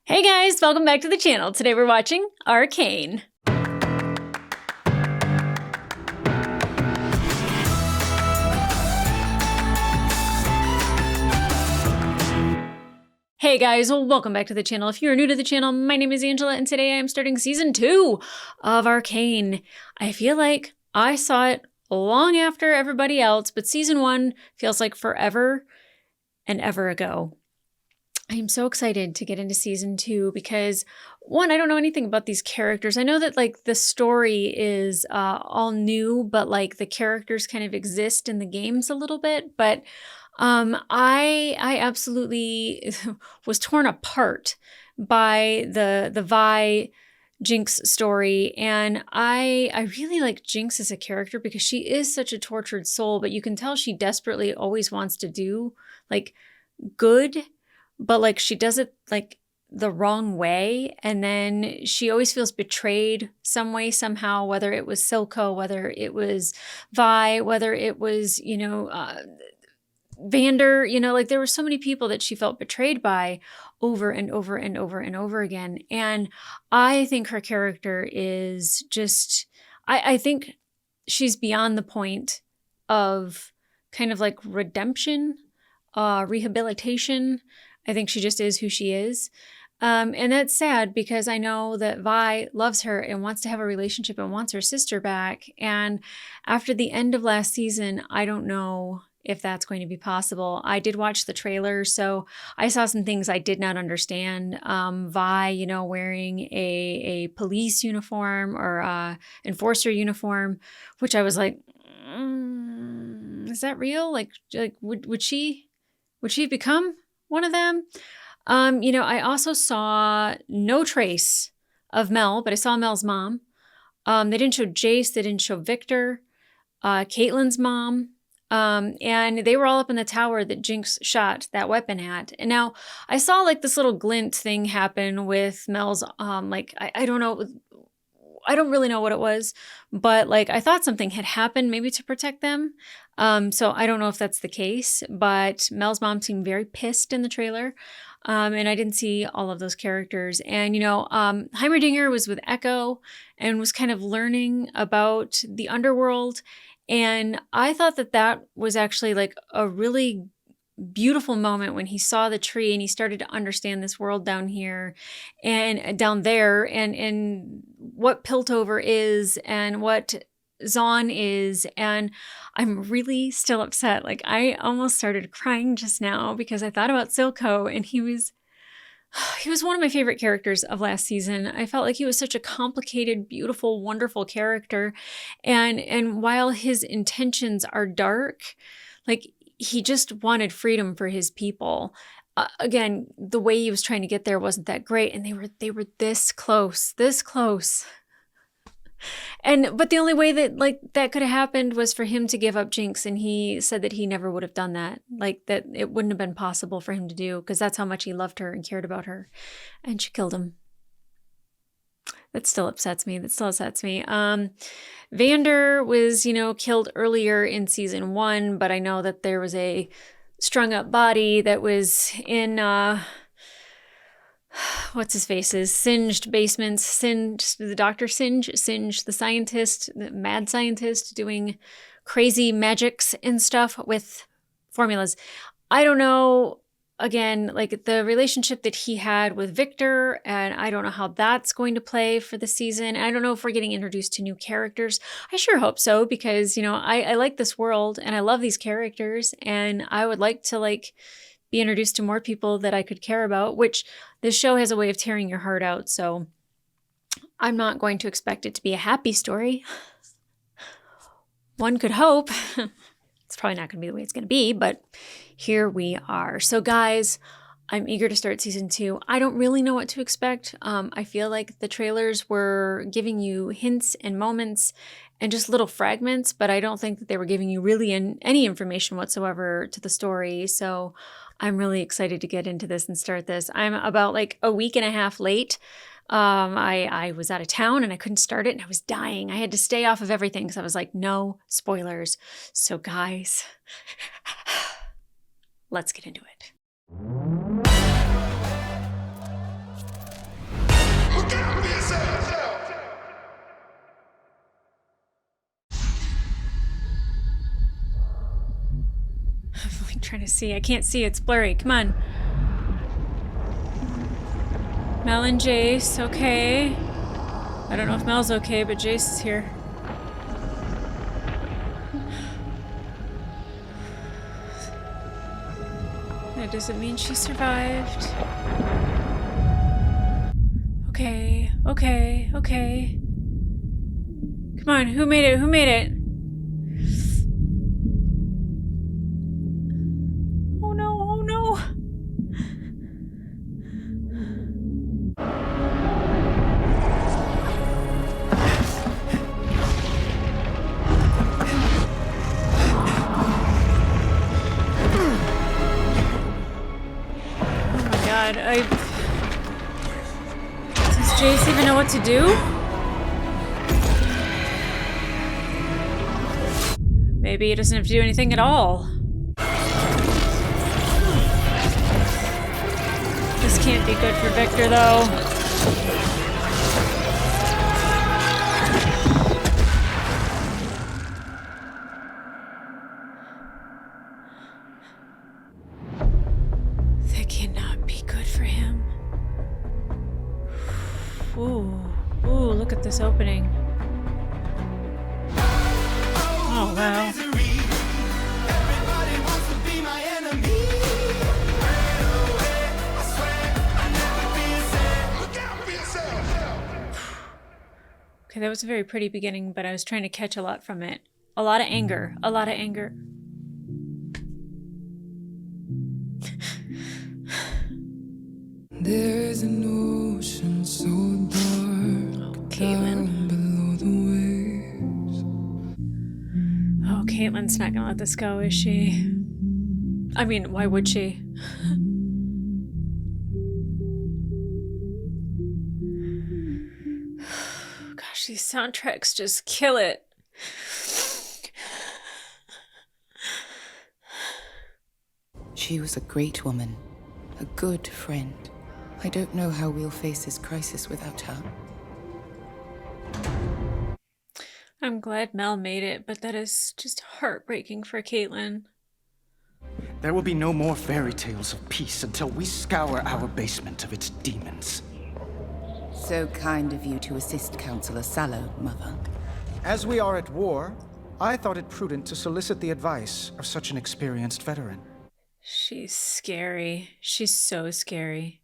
Hey guys, welcome back to the channel. Today we're watching Arcane. Hey guys, welcome back to the channel. If you're new to the channel, my name is Angela and today I am starting season 2 of Arcane. I feel like I saw it long after everybody else, but season 1 feels like forever and ever ago. I am so excited to get into season 2 because, one, I don't know anything about these characters. I know that like the story is all new, but like the characters kind of exist in the games a little bit. But I absolutely was torn apart by the Vi Jinx story, and I really like Jinx as a character because she is such a tortured soul, but you can tell she desperately always wants to do like good, but like she does it like the wrong way, and then she always feels betrayed some way, somehow, whether it was Silco, whether it was Vi, whether it was, Xander, like there were so many people that she felt betrayed by over and over and over and over again. And I think her character is just, I think she's beyond the point of kind of like redemption, rehabilitation. I think she just is who she is. And that's sad because I know that Vi loves her and wants to have a relationship and wants her sister back. And after the end of last season, I don't know if that's going to be possible. I did watch the trailer, so I saw some things I did not understand. Vi, wearing a police uniform or enforcer uniform, which I was like, is that real? Like would she become one of them? I also saw no trace of Mel, but I saw Mel's mom. They didn't show Jace. They didn't show Victor, Caitlyn's mom. And they were all up in the tower that Jinx shot that weapon at. And now I saw like this little glint thing happen with Mel's, I don't know. I don't really know what it was, but like I thought something had happened maybe to protect them. So I don't know if that's the case, but Mel's mom seemed very pissed in the trailer. And I didn't see all of those characters. And, Heimerdinger was with Echo and was kind of learning about the underworld. And I thought that was actually like a really beautiful moment when he saw the tree and he started to understand this world down here and down there and what Piltover is and what Zaun is. And I'm really still upset. Like I almost started crying just now because I thought about Silco, and he was one of my favorite characters of last season. I felt like he was such a complicated, beautiful, wonderful character. And while his intentions are dark, like he just wanted freedom for his people. Again, the way he was trying to get there wasn't that great. And they were this close. But the only way that like that could have happened was for him to give up Jinx, and he said that he never would have done that. Like that it wouldn't have been possible for him to do because that's how much he loved her and cared about her. And she killed him. That still upsets me. Xander was, killed earlier in season 1, but I know that there was a strung up body that was in what's his face's singed basements, Singed the doctor, Singed the scientist, the mad scientist doing crazy magics and stuff with formulas. I don't know. Again, like the relationship that he had with Victor, and I don't know how that's going to play for the season. I don't know if we're getting introduced to new characters. I sure hope so because, I like this world and I love these characters, and I would like to like be introduced to more people that I could care about, which this show has a way of tearing your heart out. So I'm not going to expect it to be a happy story. One could hope. It's probably not going to be the way it's going to be, but here we are. So guys, I'm eager to start season 2. I don't really know what to expect. I feel like the trailers were giving you hints and moments and just little fragments, but I don't think that they were giving you really any information whatsoever to the story. So I'm really excited to get into this and start this. I'm about like a week and a half late. I was out of town and I couldn't start it and I was dying. I had to stay off of everything because I was like, no spoilers. So guys, let's get into it. trying to see. I can't see. It's blurry. Come on. Mel and Jace. Okay. I don't know if Mel's okay, but Jace is here. That doesn't mean she survived. Okay. Okay. Okay. Come on. Who made it? Who made it? Oh no. Oh no. Does Jace even know what to do? Maybe he doesn't have to do anything at all. This can't be good for Victor, though. That cannot be good for him. Ooh, ooh, look at this opening. Oh, wow. Okay, that was a very pretty beginning, but I was trying to catch a lot from it. A lot of anger. A lot of anger. There's an ocean so dark down below the waves. Oh, Caitlin's not gonna let this go, is she? I mean, why would she? Gosh, these soundtracks just kill it. She was a great woman, a good friend. I don't know how we'll face this crisis without her. I'm glad Mel made it, but that is just heartbreaking for Caitlin. There will be no more fairy tales of peace until we scour our basement of its demons. So kind of you to assist Counselor Sallow, Mother. As we are at war, I thought it prudent to solicit the advice of such an experienced veteran. She's scary. She's so scary.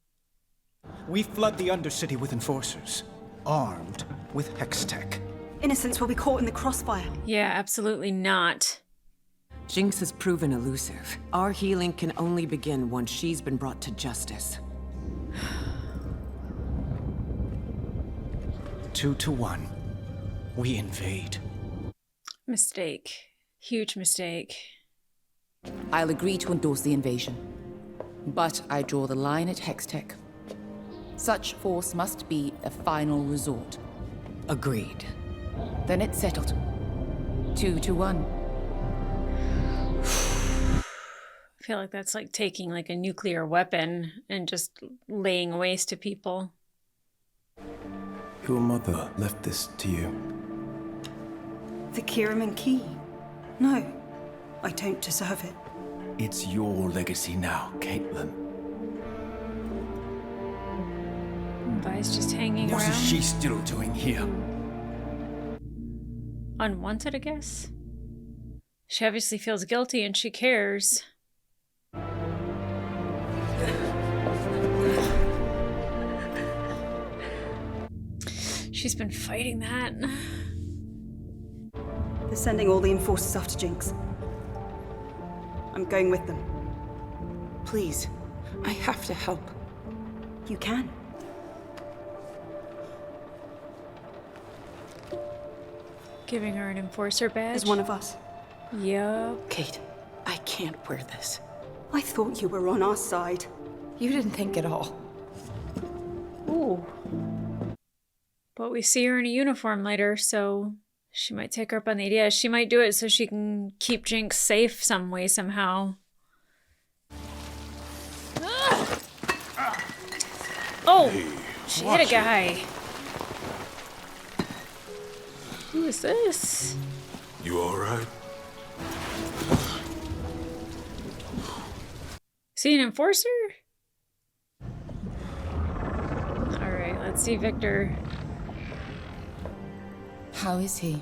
We flood the Undercity with enforcers, armed with hex tech. Innocents will be caught in the crossfire. Yeah, absolutely not. Jinx has proven elusive. Our healing can only begin once she's been brought to justice. 2-1. We invade. Mistake. Huge mistake. I'll agree to endorse the invasion. But I draw the line at Hextech. Such force must be a final resort. Agreed. Then it's settled. 2-1. I feel like that's like taking like a nuclear weapon and just laying waste to people. Your mother left this to you. The Kiraman key. No, I don't deserve it. It's your legacy now, Caitlin. Vi's just hanging What around. is she still doing here? Unwanted, I guess. She obviously feels guilty and she cares. She's been fighting that. They're sending all the enforcers after Jinx. I'm going with them. Please, I have to help. You can. Giving her an enforcer badge. As one of us. Yup. Kate, I can't wear this. I thought you were on our side. You didn't think at all. Ooh. But we see her in a uniform later, so she might take her up on the idea. She might do it so she can keep Jinx safe some way, somehow. Oh! Hey, She hit a guy. Who is this? You all right? Is he an enforcer? Alright, let's see Victor. How is he?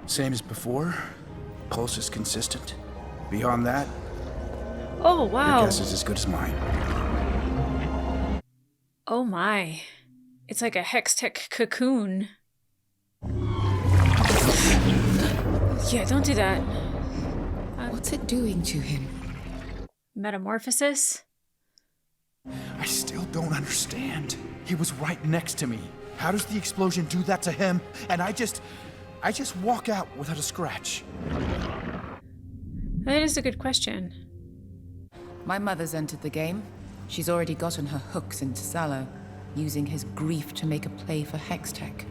Same as before. Pulse is consistent. Beyond that, Oh, your wow. guess is as good as mine. Oh my. It's like a Hextech cocoon. Yeah, don't do that. What's it doing to him? Metamorphosis? I still don't understand. He was right next to me. How does the explosion do that to him? And I just walk out without a scratch. That is a good question. My mother's entered the game. She's already gotten her hooks into Sallow, using his grief to make a play for Hextech.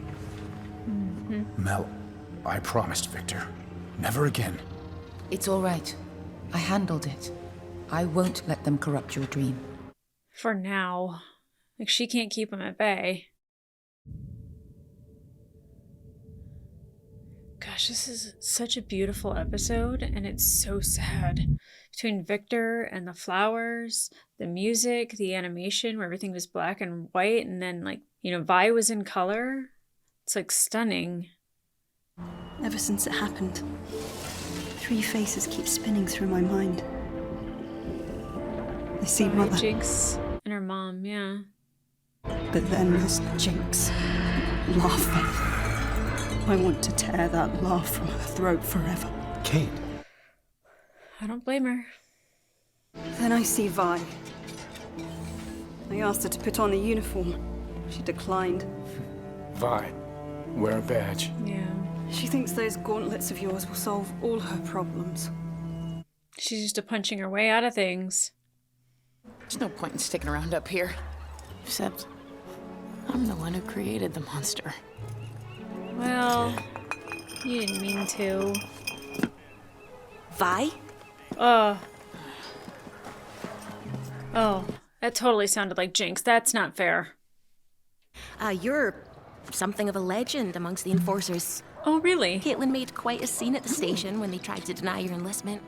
Mel, I promised Victor. Never again. It's all right. I handled it. I won't let them corrupt your dream. For now. Like, she can't keep him at bay. Gosh, this is such a beautiful episode, and it's so sad. Between Victor and the flowers, the music, the animation, where everything was black and white, and then, like, you know, Vi was in color. It's, like, stunning. Ever since it happened, 3 faces keep spinning through my mind. I see Mother, Jinx and her mom, yeah. but then there's Jinx, laughing. I want to tear that laugh from her throat forever. Kate. I don't blame her. Then I see Vi. I asked her to put on a uniform. She declined. Vi, wear a badge. Yeah. She thinks those gauntlets of yours will solve all her problems. She's used to punching her way out of things. There's no point in sticking around up here. Except, I'm the one who created the monster. Well, you didn't mean to. Vi? Oh, that totally sounded like Jinx. That's not fair. You're something of a legend amongst the enforcers. Oh, really? Caitlin made quite a scene at the station when they tried to deny your enlistment.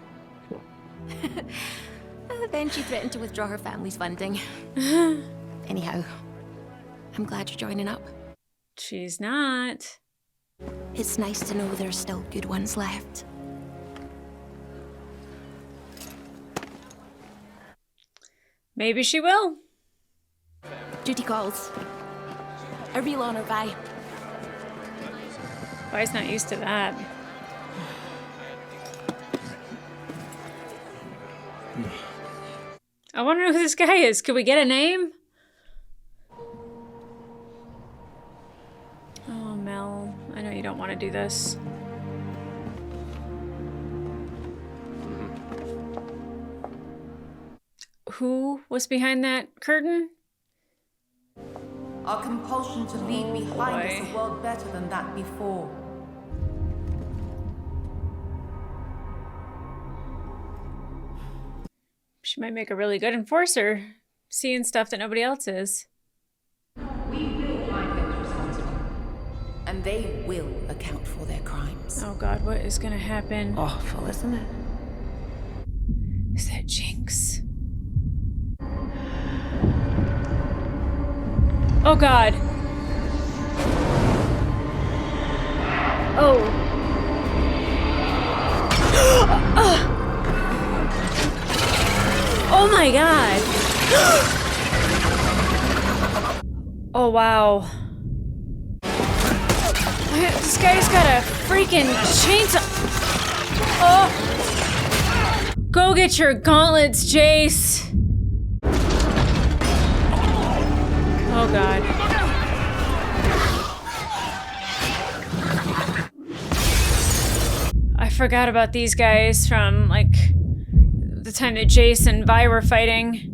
Then she threatened to withdraw her family's funding. Anyhow, I'm glad you're joining up. She's not. It's nice to know there's still good ones left. Maybe she will. Duty calls. A real honor, Vi. Vi's not used to that. I want to know who this guy is. Could we get a name? Oh, Mel. I know you don't want to do this. Who was behind that curtain? Our compulsion to leave behind boy. us a world better than that before. She might make a really good enforcer, seeing stuff that nobody else is. We will find those responsible. And they will account for their crimes. Oh god, what is gonna happen? Awful, isn't it? Is that Jinx? Oh god. Oh. Oh my god. Oh wow. This guy's got a freaking chainsaw. Oh. Go get your gauntlets, Jace. Oh god. I forgot about these guys from, like, the time that Jace and Vi were fighting.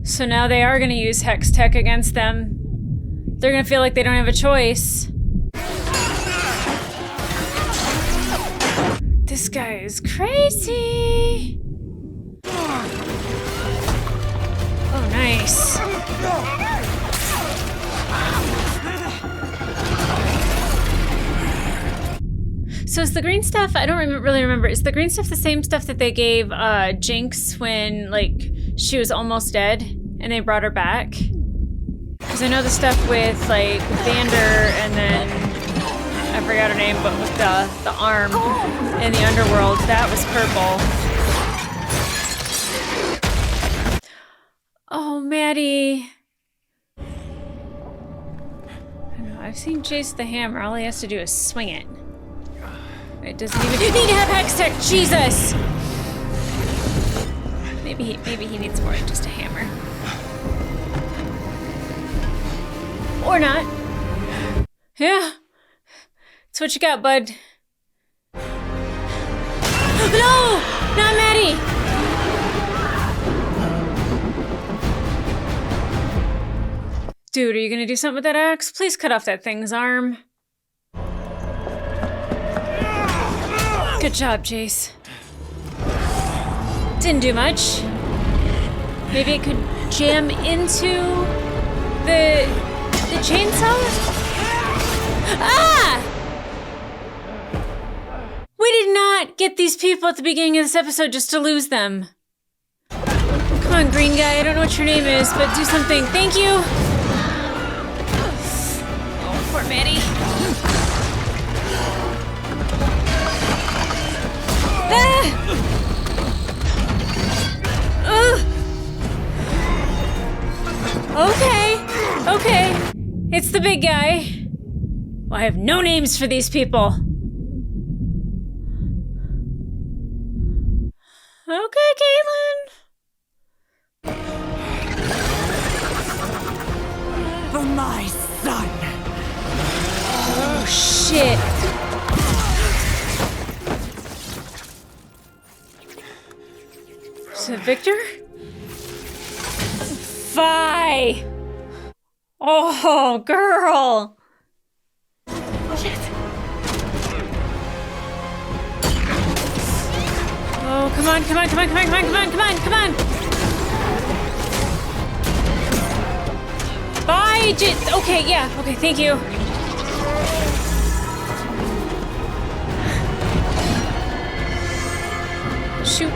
So now they are gonna use Hextech against them. They're gonna feel like they don't have a choice. This guy is crazy. Oh, nice. So So is the green stuff, I don't really remember, is the green stuff the same stuff that they gave Jinx when, like, she was almost dead and they brought her back? Because I know the stuff with, like, Xander and then, I forgot her name, but with the arm in the underworld, that was purple. Oh, Maddie. I know, I've seen Jace the Hammer. All he has to do is swing it. It doesn't even need to have Hex Tech. Jesus. Maybe he needs more than just a hammer. Or not. Yeah. That's what you got, bud. No! Not Maddie! Dude, are you gonna do something with that axe? Please cut off that thing's arm. Good job, Jace. Didn't do much. Maybe it could jam into the chainsaw? Ah! We did not get these people at the beginning of this episode just to lose them. Come on, green guy. I don't know what your name is, but do something. Thank you. Oh, poor Maddie. Ah! Okay. It's the big guy. Well, I have no names for these people. Okay, Caitlin. For my son. Oh, shit. Is it Victor? Fi! Oh, girl! Shit. Oh, come on. Bye, okay, yeah, okay, thank you. Shoot.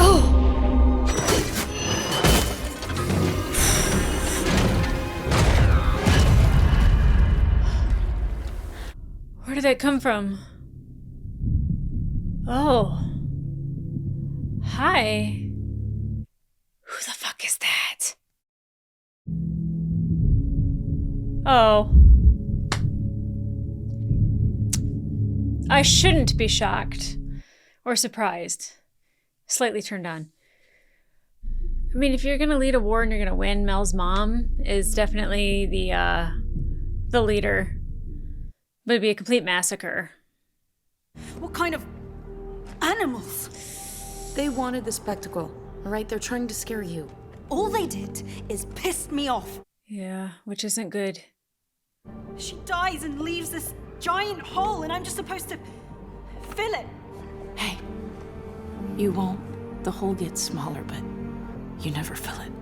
Oh. Where did that come from? Oh. Hi. Who the fuck is that? Oh. I shouldn't be shocked or surprised. Slightly turned on. I mean, if you're gonna lead a war and you're gonna win, Mel's mom is definitely the leader. But it'd be a complete massacre. What kind of animals? They wanted the spectacle, all right? They're trying to scare you. All they did is piss me off. Yeah, which isn't good. She dies and leaves this giant hole, and I'm just supposed to fill it. Hey, you won't. The hole gets smaller, but you never fill it.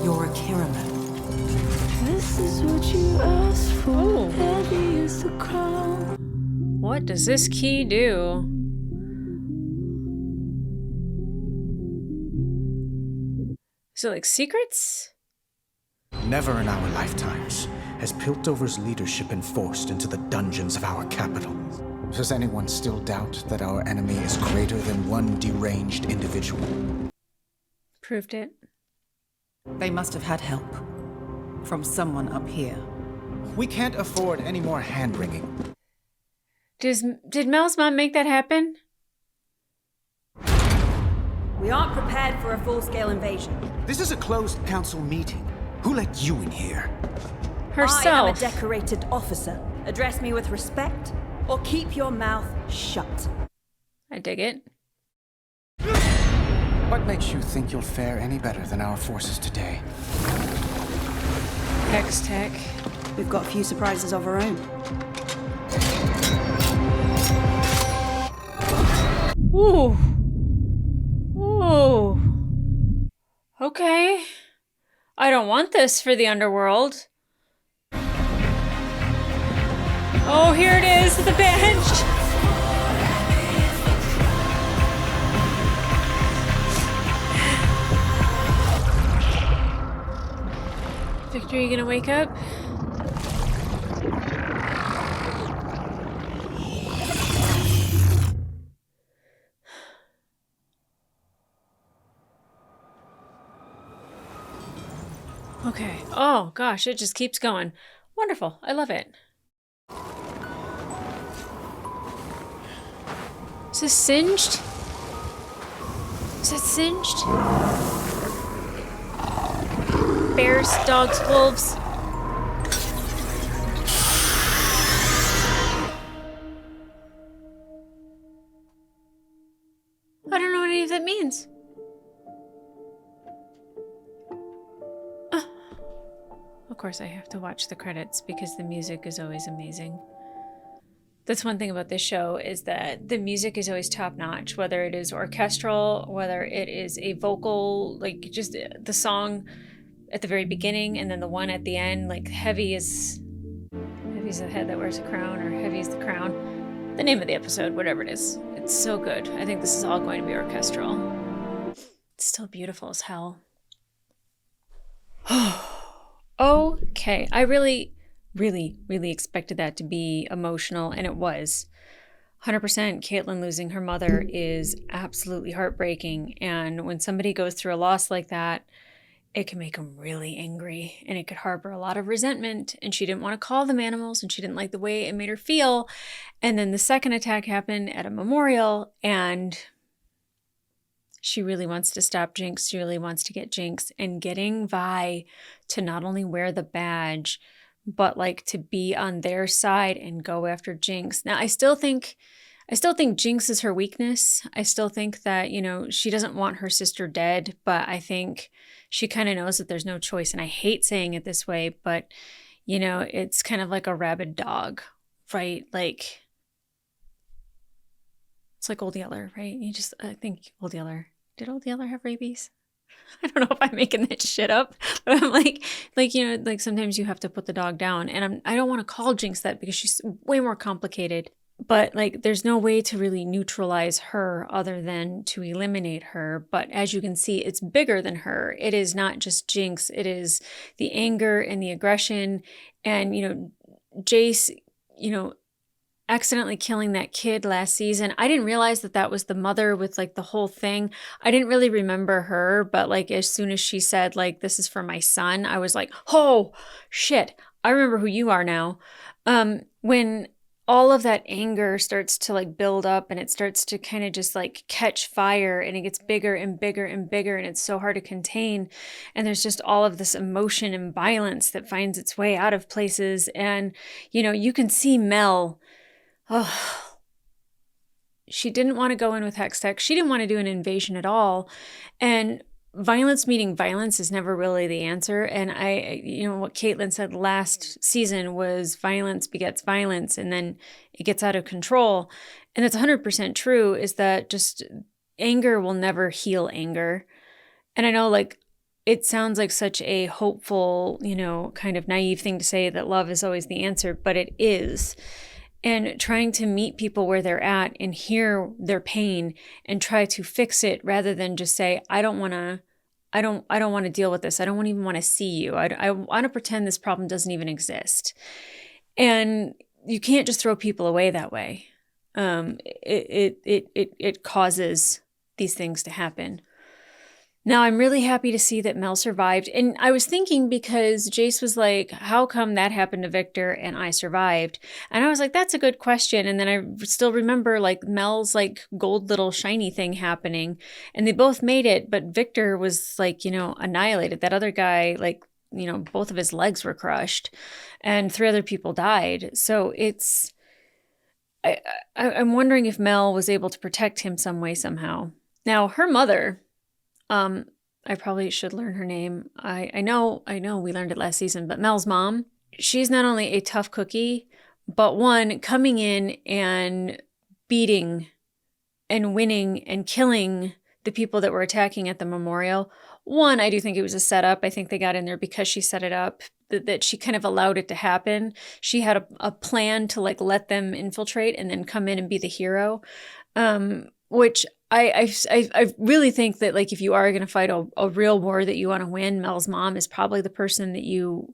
You're a caramel. This is what you asked for. Oh. Heavy is the crown. What does this key do? Is it like secrets? Never in our lifetimes has Piltover's leadership been forced into the dungeons of our capital. Does anyone still doubt that our enemy is greater than one deranged individual? Proved it. They must have had help from someone up here. We can't afford any more hand-wringing. Did Mel's mom make that happen? We aren't prepared for a full-scale invasion. This is a closed council meeting. Who let you in here? Herself. I am a decorated officer. Address me with respect, or keep your mouth shut. I dig it. What makes you think you'll fare any better than our forces today? Hex Tech. We've got a few surprises of our own. Ooh. Ooh. Okay. I don't want this for the underworld. Oh, here it is, the bench. Victor, are you gonna wake up? Okay. Oh, gosh, it just keeps going. Wonderful. I love it. Is this singed? Is it singed? Bears, dogs, wolves. I don't know what any of that means. Of course, I have to watch the credits because the music is always amazing. That's one thing about this show, is that the music is always top notch, whether it is orchestral, whether it is a vocal, like just the song at the very beginning and then the one at the end, like heavy's the head that wears a crown, or heavy's the crown. The name of the episode, whatever it is. It's so good. I think this is all going to be orchestral. It's still beautiful as hell. Okay, I really expected that to be emotional, and it was. 100%. Caitlin losing her mother is absolutely heartbreaking, and when somebody goes through a loss like that, it can make them really angry, and it could harbor a lot of resentment, and she didn't want to call them animals, and she didn't like the way it made her feel. And then the second attack happened at a memorial, and she really wants to stop Jinx. She really wants to get Jinx, and getting Vi to not only wear the badge, but like to be on their side and go after Jinx. Now, I still think Jinx is her weakness. I still think that, she doesn't want her sister dead, but I think she kind of knows that there's no choice. And I hate saying it this way, but, it's kind of like a rabid dog, right? Like, it's like Old Yeller, right? I think Old Yeller. Did Old Yeller have rabies? I don't know if I'm making this shit up, but I'm like sometimes you have to put the dog down, and I don't want to call Jinx that because she's way more complicated, but like there's no way to really neutralize her other than to eliminate her. But as you can see, it's bigger than her. It is not just Jinx. It is the anger and the aggression, and Jace, accidentally killing that kid last season. I didn't realize that was the mother with like the whole thing. I didn't really remember her, but like as soon as she said like, this is for my son, I was like, oh shit, I remember who you are now. When all of that anger starts to like build up, and it starts to kind of just like catch fire, and it gets bigger and bigger and bigger, and it's so hard to contain. And there's just all of this emotion and violence that finds its way out of places. And, you can see Mel. Oh, she didn't want to go in with Hextech. She didn't want to do an invasion at all. And violence meeting violence is never really the answer. And what Caitlin said last season was violence begets violence, and then it gets out of control. And that's 100% true, is that just anger will never heal anger. And I know like it sounds like such a hopeful, kind of naive thing to say that love is always the answer, but it is. And trying to meet people where they're at and hear their pain and try to fix it, rather than just say, I don't want to deal with this. I don't even want to see you. I want to pretend this problem doesn't even exist. And you can't just throw people away that way. It causes these things to happen. Now, I'm really happy to see that Mel survived. And I was thinking, because Jace was like, how come that happened to Victor and I survived? And I was like, that's a good question. And then I still remember like Mel's like gold little shiny thing happening, and they both made it. But Victor was like, annihilated. That other guy, like, both of his legs were crushed, and 3 other people died. So I'm wondering if Mel was able to protect him some way, somehow. Now, her mother, I probably should learn her name. I know we learned it last season, but Mel's mom, she's not only a tough cookie, but one coming in and beating and winning and killing the people that were attacking at the memorial. One, I do think it was a setup. I think they got in there because she set it up, that she kind of allowed it to happen. She had a plan to like let them infiltrate and then come in and be the hero, which I really think that like if you are going to fight a real war that you want to win, Mel's mom is probably the person that you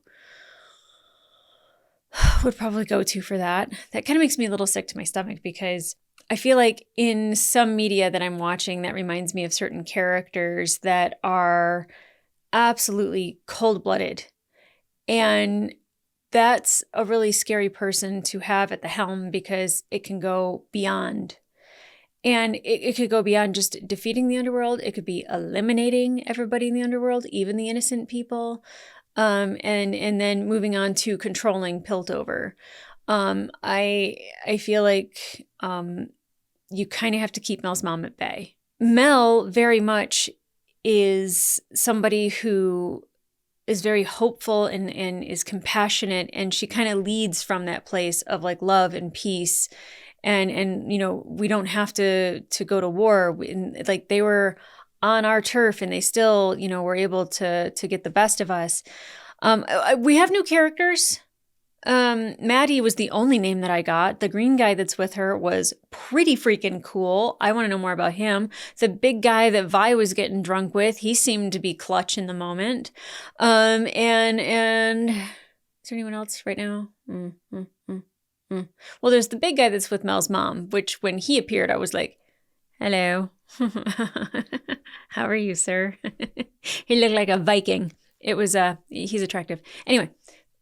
would probably go to for that. That kind of makes me a little sick to my stomach because I feel like in some media that I'm watching, that reminds me of certain characters that are absolutely cold-blooded. And that's a really scary person to have at the helm because it can go beyond. And it could go beyond just defeating the underworld. It could be eliminating everybody in the underworld, even the innocent people. And then moving on to controlling Piltover. I feel like you kind of have to keep Mel's mom at bay. Mel very much is somebody who is very hopeful and is compassionate, and she kind of leads from that place of like love and peace. And you know, we don't have to go to war. Like they were on our turf and they still, you know, were able to get the best of us. We have new characters. Maddie was the only name that I got. The green guy that's with her was pretty freaking cool. I want to know more about him. The big guy that Vi was getting drunk with, he seemed to be clutch in the moment. And is there anyone else right now? Well, there's the big guy that's with Mel's mom, which when he appeared, I was like, hello. How are you, sir? He looked like a Viking. It was, he's attractive. Anyway,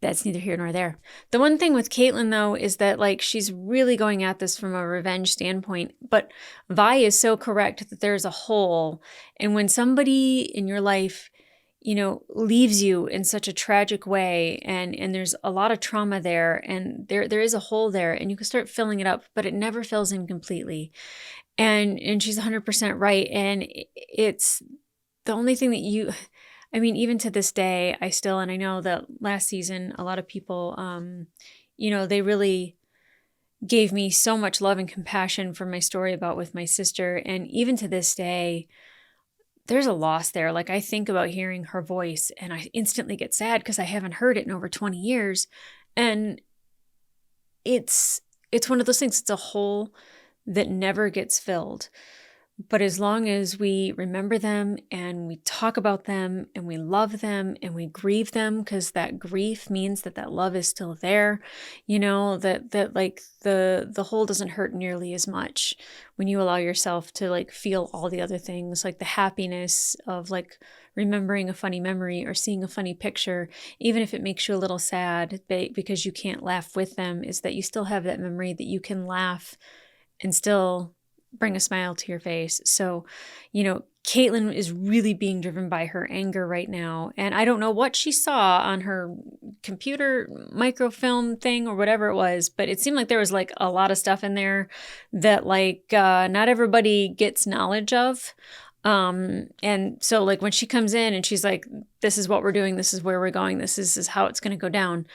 that's neither here nor there. The one thing with Caitlin, though, is that, like, she's really going at this from a revenge standpoint. But Vi is so correct that there's a hole. And when somebody in your life, you know, leaves you in such a tragic way, and there's a lot of trauma there, and there is a hole there, and you can start filling it up, but it never fills in completely. And she's 100% right. And it's the only thing that I mean, even to this day, and I know that last season, a lot of people, you know, they really gave me so much love and compassion for my story about with my sister. And even to this day, there's a loss there. Like I think about hearing her voice and I instantly get sad because I haven't heard it in over 20 years. And it's one of those things, it's a hole that never gets filled. But as long as we remember them and we talk about them and we love them and we grieve them, because that grief means that love is still there, you know, that like the hole doesn't hurt nearly as much when you allow yourself to like feel all the other things, like the happiness of like remembering a funny memory or seeing a funny picture, even if it makes you a little sad because you can't laugh with them, is that you still have that memory that you can laugh and still bring a smile to your face. So, you know, Caitlin is really being driven by her anger right now. And I don't know what she saw on her computer microfilm thing or whatever it was, but it seemed like there was like a lot of stuff in there that like not everybody gets knowledge of. And so like when she comes in and she's like, this is what we're doing, this is where we're going, this is how it's going to go down.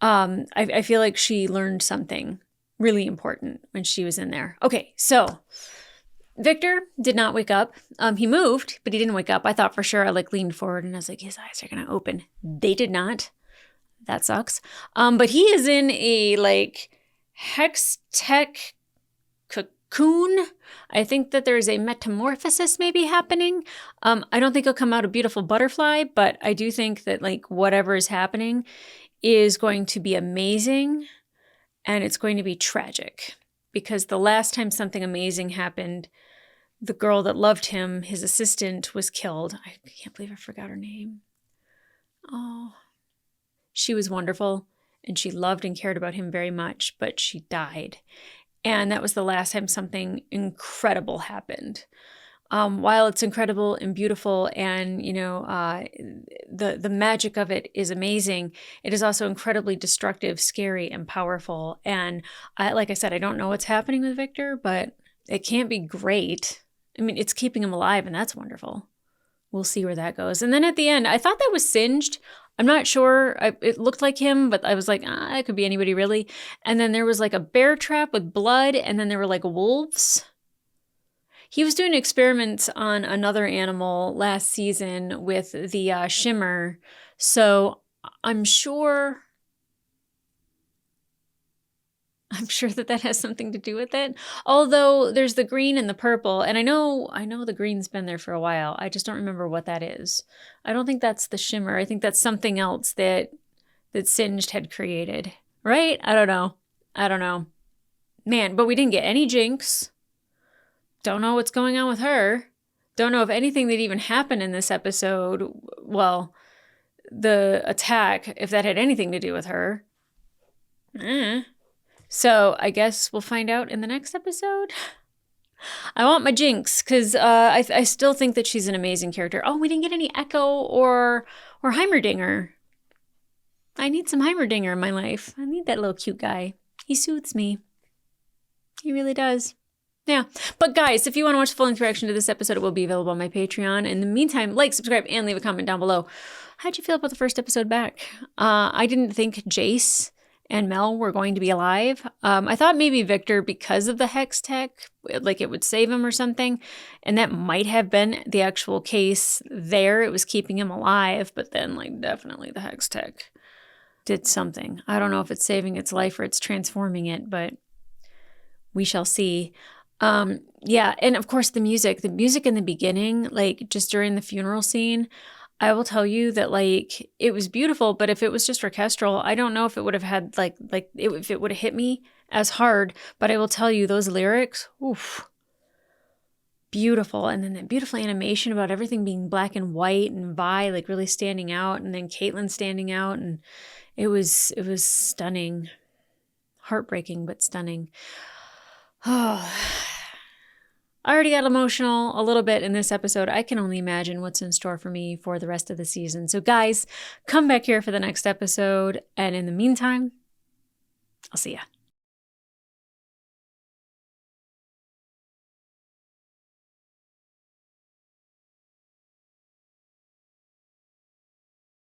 I feel like she learned something really important when she was in there. Okay, so Victor did not wake up. He moved, but he didn't wake up. I thought for sure. I like leaned forward and I was like, his eyes are gonna open. They did not. That sucks. But he is in a like hex tech cocoon. I think that there's a metamorphosis maybe happening. I don't think he'll come out a beautiful butterfly, but I do think that like whatever is happening is going to be amazing. And it's going to be tragic because the last time something amazing happened, the girl that loved him, his assistant, was killed. I can't believe I forgot her name. Oh, she was wonderful and she loved and cared about him very much, but she died. And that was the last time something incredible happened. While it's incredible and beautiful and, you know, the magic of it is amazing, it is also incredibly destructive, scary, and powerful. And like I said, I don't know what's happening with Victor, but it can't be great. I mean, it's keeping him alive, and that's wonderful. We'll see where that goes. And then at the end, I thought that was Singed. I'm not sure. It looked like him, but I was like, it could be anybody really. And then there was like a bear trap with blood, and then there were like wolves. he was doing experiments on another animal last season with the shimmer. So I'm sure that has something to do with it. Although there's the green and the purple, and I know the green's been there for a while. I just don't remember what that is. I don't think that's the shimmer. I think that's something else that Singed had created. Right? I don't know. Man, but we didn't get any Jinx. Don't know what's going on with her. Don't know if anything that even happened in this episode, well, the attack, if that had anything to do with her. So I guess we'll find out in the next episode. I want my Jinx because I still think that she's an amazing character. Oh, we didn't get any Echo or Heimerdinger. I need some Heimerdinger in my life. I need that little cute guy. He soothes me. He really does. Yeah. But guys, if you want to watch the full-length reaction to this episode, it will be available on my Patreon. In the meantime, like, subscribe, and leave a comment down below. How'd you feel about the first episode back? I didn't think Jace and Mel were going to be alive. I thought maybe Victor, because of the hex tech, like it would save him or something. And that might have been the actual case there. It was keeping him alive. But then, like, definitely the hex tech did something. I don't know if it's saving its life or it's transforming it, but we shall see. Yeah, and of course the music in the beginning, like just during the funeral scene, I will tell you that like it was beautiful, but if it was just orchestral, I don't know if it would have had if it would have hit me as hard. But I will tell you those lyrics, oof, beautiful. And then that beautiful animation about everything being black and white and Vi like really standing out, and then Caitlin standing out, and it was stunning, heartbreaking but stunning. Oh, I already got emotional a little bit in this episode. I can only imagine what's in store for me for the rest of the season. So guys, come back here for the next episode. And in the meantime, I'll see ya.